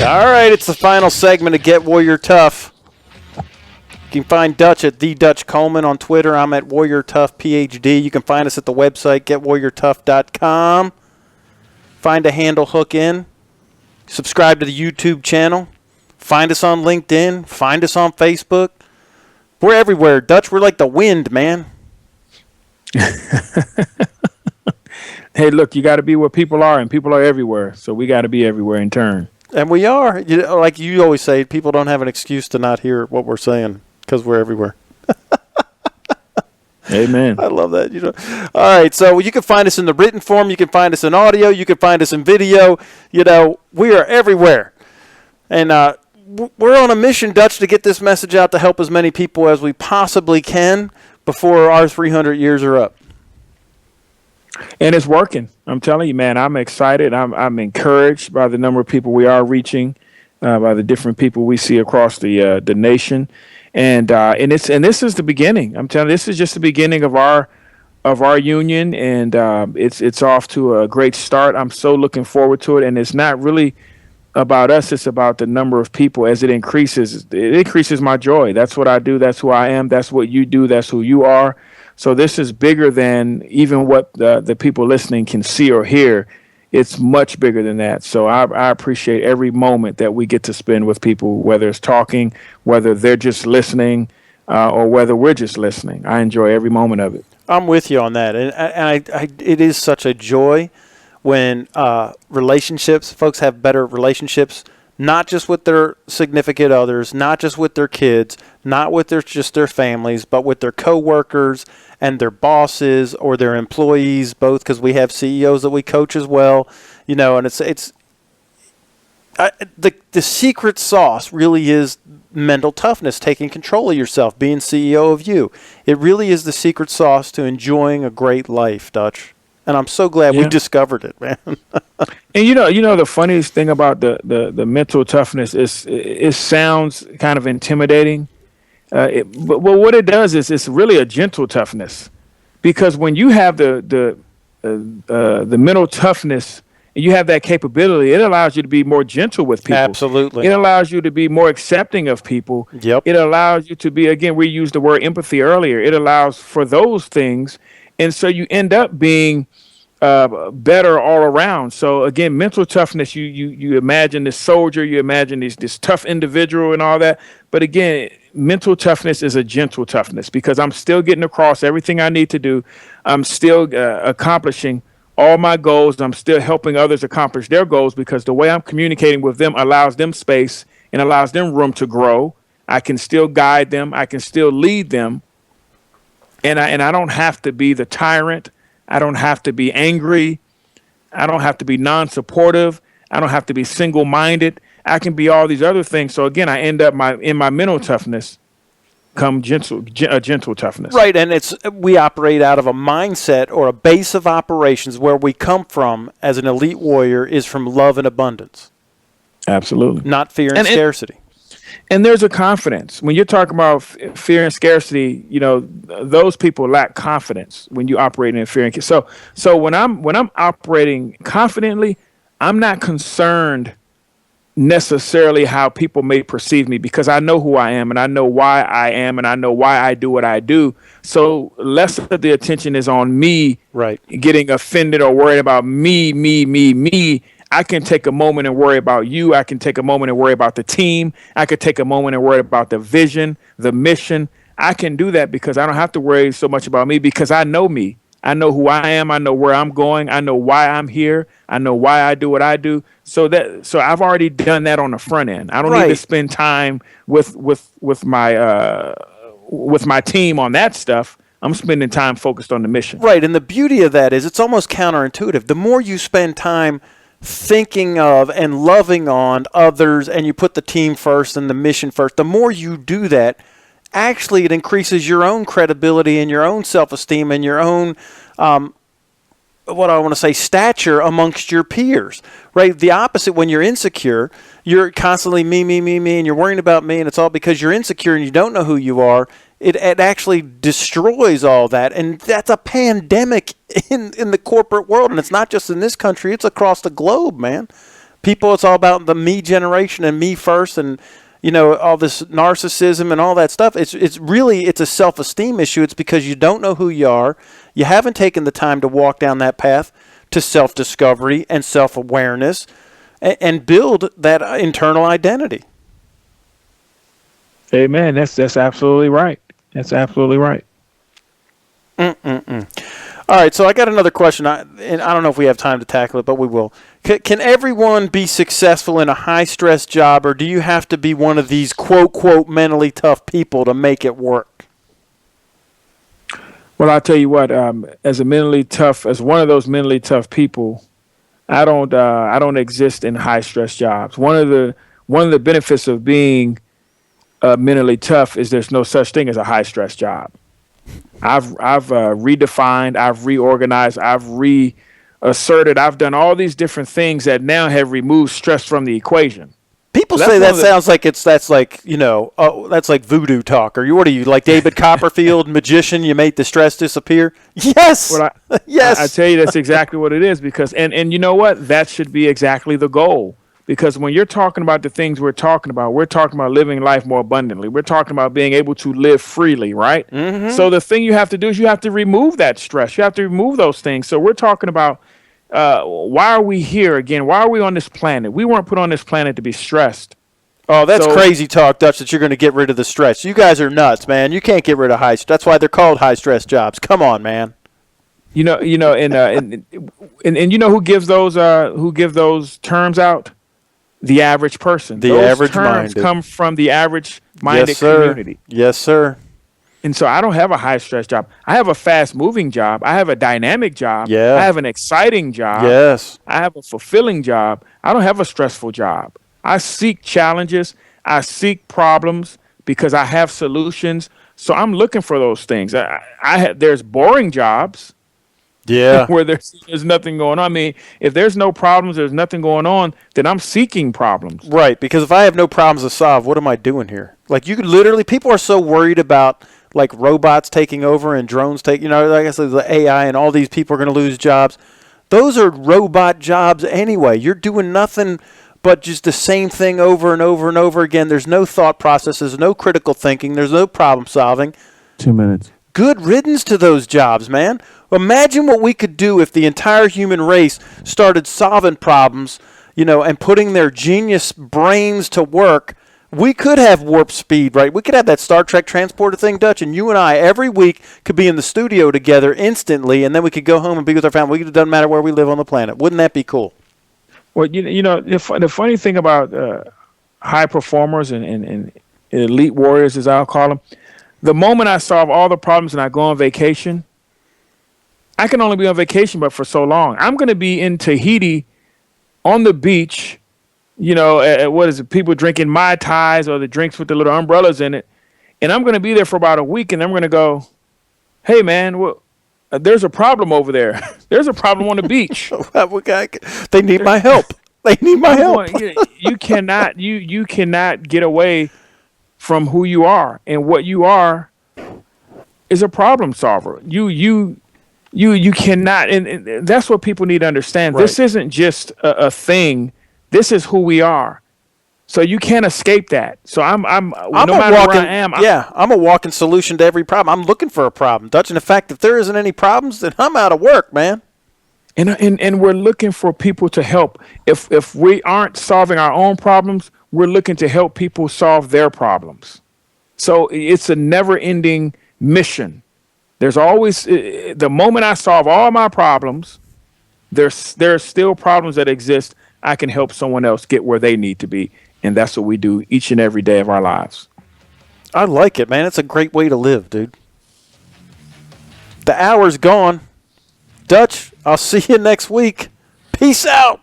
All right, it's the final segment of Get Warrior Tough. You can find Dutch at the Dutch Coleman on Twitter. I'm at Warrior Tough PhD. You can find us at the website getwarriortough.com. Find a handle, hook in. Subscribe to the YouTube channel. Find us on LinkedIn. Find us on Facebook. We're everywhere, Dutch. We're like the wind, man. Hey, look, you got to be where people are, and people are everywhere. So we got to be everywhere in turn. And we are. Like you always say, people don't have an excuse to not hear what we're saying because we're everywhere. Amen. I love that. All right, so you can find us in the written form. You can find us in audio. You can find us in video. We are everywhere. And we're on a mission, Dutch, to get this message out to help as many people as we possibly can before our 300 years are up. And it's working. I'm telling you, man, I'm excited. I'm encouraged by the number of people we are reaching, by the different people we see across the nation. And this is the beginning. I'm telling you, this is just the beginning of our union, and it's off to a great start. I'm so looking forward to it. And it's not really about us. It's about the number of people. As it increases my joy. That's what I do. That's who I am. That's what you do. That's who you are. So this is bigger than even what the people listening can see or hear. It's much bigger than that. So I appreciate every moment that we get to spend with people, whether it's talking, whether they're just listening, or whether we're just listening. I enjoy every moment of it. I'm with you on that. And it is such a joy when folks have better relationships, not just with their significant others, not just with their kids, not with just their families, but with their coworkers and their bosses or their employees, both, because we have CEOs that we coach as well. And the secret sauce really is mental toughness, taking control of yourself, being CEO of you. It really is the secret sauce to enjoying a great life, Dutch. And I'm so glad we discovered it, man. And the funniest thing about the mental toughness is it sounds kind of intimidating, but what it does is it's really a gentle toughness, because when you have the mental toughness and you have that capability, it allows you to be more gentle with people. Absolutely. It allows you to be more accepting of people. Yep. It allows you to be, again, we used the word empathy earlier. It allows for those things. And so you end up being better all around. So again, mental toughness, you imagine this soldier, you imagine this tough individual and all that. But again, mental toughness is a gentle toughness, because I'm still getting across everything I need to do. I'm still accomplishing all my goals. I'm still helping others accomplish their goals, because the way I'm communicating with them allows them space and allows them room to grow. I can still guide them. I can still lead them. And I don't have to be the tyrant. I don't have to be angry. I don't have to be non-supportive. I don't have to be single-minded. I can be all these other things. So again, I end up in my mental toughness come a gentle toughness. Right, and we operate out of a mindset or a base of operations where we come from as an elite warrior is from love and abundance. Absolutely. Not fear and scarcity. And there's a confidence. When you're talking about fear and scarcity, those people lack confidence when you operate in fear and so when I'm operating confidently, I'm not concerned necessarily how people may perceive me, because I know who I am and I know why I am and I know why I do what I do. So less of the attention is on me, right, getting offended or worried about me. I can take a moment and worry about you. I can take a moment and worry about the team. I could take a moment and worry about the vision, the mission. I can do that because I don't have to worry so much about me, because I know me. I know who I am. I know where I'm going. I know why I'm here. I know why I do what I do. So I've already done that on the front end. I don't need to spend time with my team on that stuff. I'm spending time focused on the mission. Right, and the beauty of that is it's almost counterintuitive. The more you spend time thinking of and loving on others, and you put the team first and the mission first, the more you do that, actually it increases your own credibility and your own self-esteem and your own stature amongst your peers, right? The opposite, when you're insecure, you're constantly me, and you're worrying about me, and it's all because you're insecure and you don't know who you are. It actually destroys all that, and that's a pandemic in the corporate world, and it's not just in this country, it's across the globe, man. People, it's all about the me generation and me first, and all this narcissism and all that stuff. It's really a self-esteem issue. It's because you don't know who you are. You haven't taken the time to walk down that path to self-discovery and self-awareness and build that internal identity. Amen. That's absolutely right. That's absolutely right. All right, so I got another question, and I don't know if we have time to tackle it, but we will. Can everyone be successful in a high-stress job, or do you have to be one of these quote mentally tough people to make it work? Well, I'll tell you what. As one of those mentally tough people, I don't exist in high-stress jobs. One of the benefits of being mentally tough is there's no such thing as a high-stress job. I've redefined, I've reorganized, I've reasserted, I've done all these different things that now have removed stress from the equation. People say that sounds like that's like voodoo talk. Or what are you, like David Copperfield, magician? You made the stress disappear. Yes, yes. I tell you, that's exactly what it is. Because and you know what? That should be exactly the goal. Because when you're talking about the things we're talking about living life more abundantly. We're talking about being able to live freely, right? Mm-hmm. So the thing you have to do is you have to remove that stress. You have to remove those things. So we're talking about why are we here again? Why are we on this planet? We weren't put on this planet to be stressed. Oh, that's crazy talk, Dutch, that you're going to get rid of the stress. You guys are nuts, man. You can't get rid of high stress. That's why they're called high-stress jobs. Come on, man. And you know who gives those terms out? The average person. The average terms come from the average-minded community. Yes, sir. And so I don't have a high-stress job. I have a fast-moving job. I have a dynamic job. Yeah. I have an exciting job. Yes. I have a fulfilling job. I don't have a stressful job. I seek challenges. I seek problems because I have solutions. So I'm looking for those things. There's boring jobs. Yeah. Where there's nothing going on. I mean, if there's no problems, there's nothing going on, then I'm seeking problems. Right, because if I have no problems to solve, what am I doing here? Like, you could literally, people are so worried about, like, robots taking over and drones taking, like I said, the AI and all these people are going to lose jobs. Those are robot jobs anyway. You're doing nothing but just the same thing over and over and over again. There's no thought processes, no critical thinking, there's no problem solving. 2 minutes. Good riddance to those jobs, man. Imagine what we could do if the entire human race started solving problems, and putting their genius brains to work. We could have warp speed, right? We could have that Star Trek transporter thing, Dutch, and you and I every week could be in the studio together instantly, and then we could go home and be with our family. It doesn't matter where we live on the planet. Wouldn't that be cool? Well, the funny thing about high performers and elite warriors, as I'll call them, the moment I solve all the problems and I go on vacation, I can only be on vacation but for so long. I'm going to be in Tahiti on the beach, what is it, people drinking Mai Tais or the drinks with the little umbrellas in it. And I'm going to be there for about a week, and I'm going to go, hey, man, there's a problem over there. There's a problem on the beach. They need my help. They need my help. You cannot get away from who you are, and what you are is a problem solver. You cannot, and that's what people need to understand. Right. This isn't just a thing. This is who we are. So you can't escape that. So I'm no matter where I am. I'm a walking solution to every problem. I'm looking for a problem, Dutch. And in fact, if there isn't any problems, then I'm out of work, man. And we're looking for people to help. If we aren't solving our own problems, we're looking to help people solve their problems. So it's a never-ending mission. There's always, the moment I solve all my problems, there's still problems that exist. I can help someone else get where they need to be. And that's what we do each and every day of our lives. I like it, man. It's a great way to live, dude. The hour's gone. Dutch, I'll see you next week. Peace out.